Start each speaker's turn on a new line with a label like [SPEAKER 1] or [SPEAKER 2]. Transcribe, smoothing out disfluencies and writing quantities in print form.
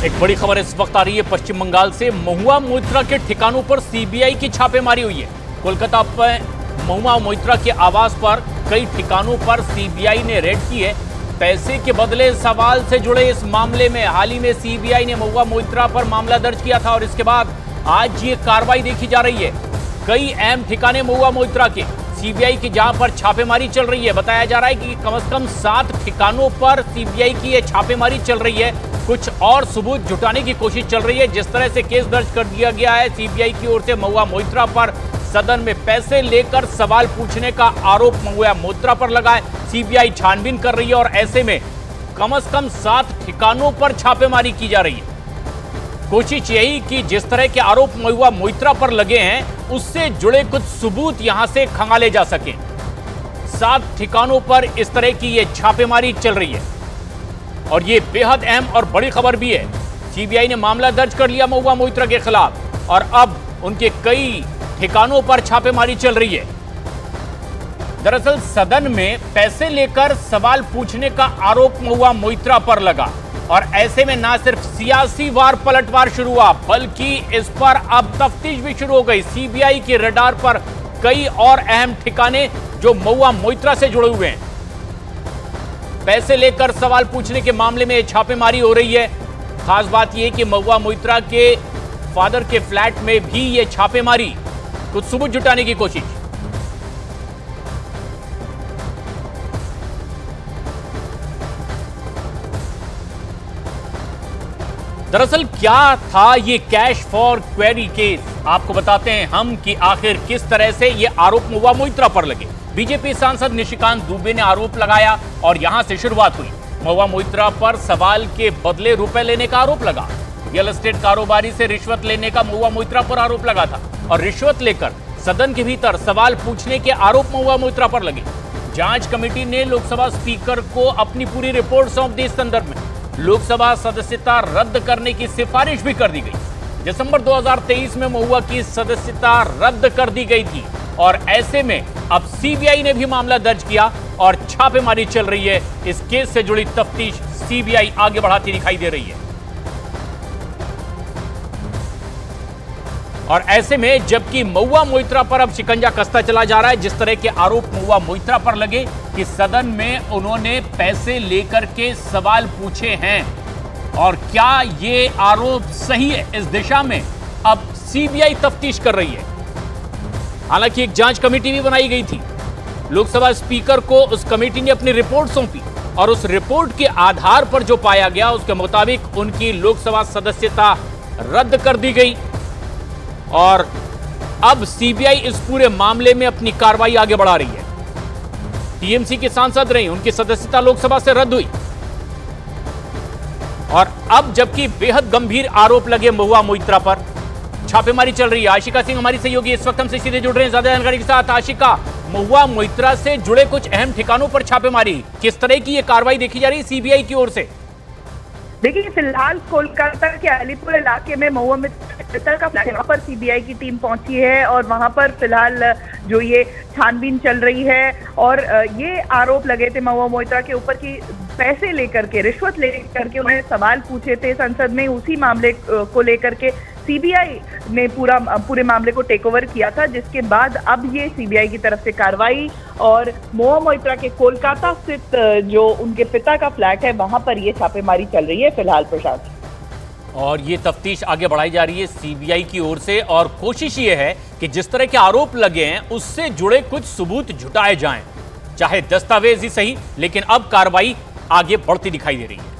[SPEAKER 1] एक बड़ी खबर इस वक्त आ रही है पश्चिम बंगाल से। महुआ मोइत्रा के ठिकानों पर सीबीआई की छापेमारी हुई है। कोलकाता में महुआ मोइत्रा के आवास पर कई ठिकानों पर सीबीआई ने रेड की है। पैसे के बदले सवाल से जुड़े इस मामले में हाल ही में सीबीआई ने महुआ मोइत्रा पर मामला दर्ज किया था और इसके बाद आज ये कार्रवाई देखी जा रही है। कई अहम ठिकाने महुआ मोइत्रा के सीबीआई की जहां पर छापेमारी चल रही है। बताया जा रहा है कि कम से कम 7 ठिकानों पर सीबीआई की ये छापेमारी चल रही है। कुछ और सबूत जुटाने की कोशिश चल रही है। जिस तरह से केस दर्ज कर दिया गया है सीबीआई की ओर से महुआ मोइत्रा पर, सदन में पैसे लेकर सवाल पूछने का आरोप महुआ मोइत्रा पर लगा है। सीबीआई छानबीन कर रही है और ऐसे में कम से कम 7 ठिकानों पर छापेमारी की जा रही है। कोशिश यही कि जिस तरह के आरोप महुआ मोइत्रा पर लगे हैं उससे जुड़े कुछ सबूत यहां से खंगाले जा सके। 7 ठिकानों पर इस तरह की ये छापेमारी चल रही है और ये बेहद अहम और बड़ी खबर भी है। सीबीआई ने मामला दर्ज कर लिया महुआ मोइत्रा के खिलाफ और अब उनके कई ठिकानों पर छापेमारी चल रही है। दरअसल सदन में पैसे लेकर सवाल पूछने का आरोप महुआ मोइत्रा पर लगा और ऐसे में ना सिर्फ सियासी वार पलटवार शुरू हुआ बल्कि इस पर अब तफ्तीश भी शुरू हो गई। सीबीआई के रडार पर कई और अहम ठिकाने जो महुआ मोइत्रा से जुड़े हुए हैं। पैसे लेकर सवाल पूछने के मामले में छापेमारी हो रही है। खास बात यह कि महुआ मोइत्रा के फादर के फ्लैट में भी ये छापेमारी, कुछ सबूत जुटाने की कोशिश। दरअसल क्या था ये कैश फॉर क्वेरी केस, आपको बताते हैं हम कि आखिर किस तरह से ये आरोप महुआ मोइत्रा पर लगे। बीजेपी सांसद निशिकांत दुबे ने आरोप लगाया और यहां से शुरुआत हुई। महुआ मोइत्रा पर सवाल के बदले रुपए लेने का आरोप लगा। रियल एस्टेट कारोबारी से रिश्वत लेने का महुआ मोइत्रा पर आरोप लगा था और रिश्वत लेकर सदन के भीतर सवाल पूछने के आरोप महुआ मोइत्रा पर लगे। जांच कमेटी ने लोकसभा स्पीकर को अपनी पूरी रिपोर्ट सौंप दी। इस संदर्भ में लोकसभा सदस्यता रद्द करने की सिफारिश भी कर दी गई। दिसंबर 2023 में महुआ की सदस्यता रद्द कर दी गई थी और ऐसे में अब सीबीआई ने भी मामला दर्ज किया और छापेमारी चल रही है। इस केस से जुड़ी तफ्तीश सीबीआई आगे बढ़ाती दिखाई दे रही है और ऐसे में जबकि महुआ मोइत्रा पर अब शिकंजा कसता चला जा रहा है। जिस तरह के आरोप महुआ मोइत्रा पर लगे कि सदन में उन्होंने पैसे लेकर के सवाल पूछे हैं और क्या ये आरोप सही है, इस दिशा में अब सीबीआई तफ्तीश कर रही है। हालांकि एक जांच कमेटी भी बनाई गई थी। लोकसभा स्पीकर को उस कमेटी ने अपनी रिपोर्ट सौंपी और उस रिपोर्ट के आधार पर जो पाया गया उसके मुताबिक उनकी लोकसभा सदस्यता रद्द कर दी गई और अब सीबीआई इस पूरे मामले में अपनी कार्रवाई आगे बढ़ा रही है। टीएमसी के सांसद रही, उनकी सदस्यता लोकसभा से रद्द हुई और अब जबकि बेहद गंभीर आरोप लगे महुआ मोइत्रा पर, छापेमारी चल रही है। आशिका सिंह हमारी सहयोगी इस वक्त हमसे सीधे जुड़ रहे हैं ज्यादा जानकारी के साथ। आशिका, महुआ मोइत्रा से जुड़े कुछ अहम ठिकानों पर छापेमारी, किस तरह की यह कार्रवाई देखी जा रही है सीबीआई की ओर से?
[SPEAKER 2] देखिए, फिलहाल कोलकाता के अलीपुर इलाके में महुआ मोइत्रा का फ्लैट है, वहां पर सीबीआई की टीम पहुंची है और वहां पर फिलहाल जो ये छानबीन चल रही है और ये आरोप लगे थे महुआ मोइत्रा के ऊपर कि पैसे लेकर के, रिश्वत लेकर के उन्हें सवाल पूछे थे संसद में। उसी मामले को लेकर के सीबीआई ने पूरे मामले को टेक ओवर किया था, जिसके बाद अब ये सीबीआई की तरफ से कार्रवाई और महुआ मोइत्रा के कोलकाता स्थित जो उनके पिता का फ्लैट है वहां पर ये छापेमारी चल रही है फिलहाल प्रशासन।
[SPEAKER 1] और ये तफ्तीश आगे बढ़ाई जा रही है सीबीआई की ओर से और कोशिश ये है कि जिस तरह के आरोप लगे हैं उससे जुड़े कुछ सबूत जुटाए जाएं, चाहे दस्तावेज ही सही, लेकिन अब कार्रवाई आगे बढ़ती दिखाई दे रही है।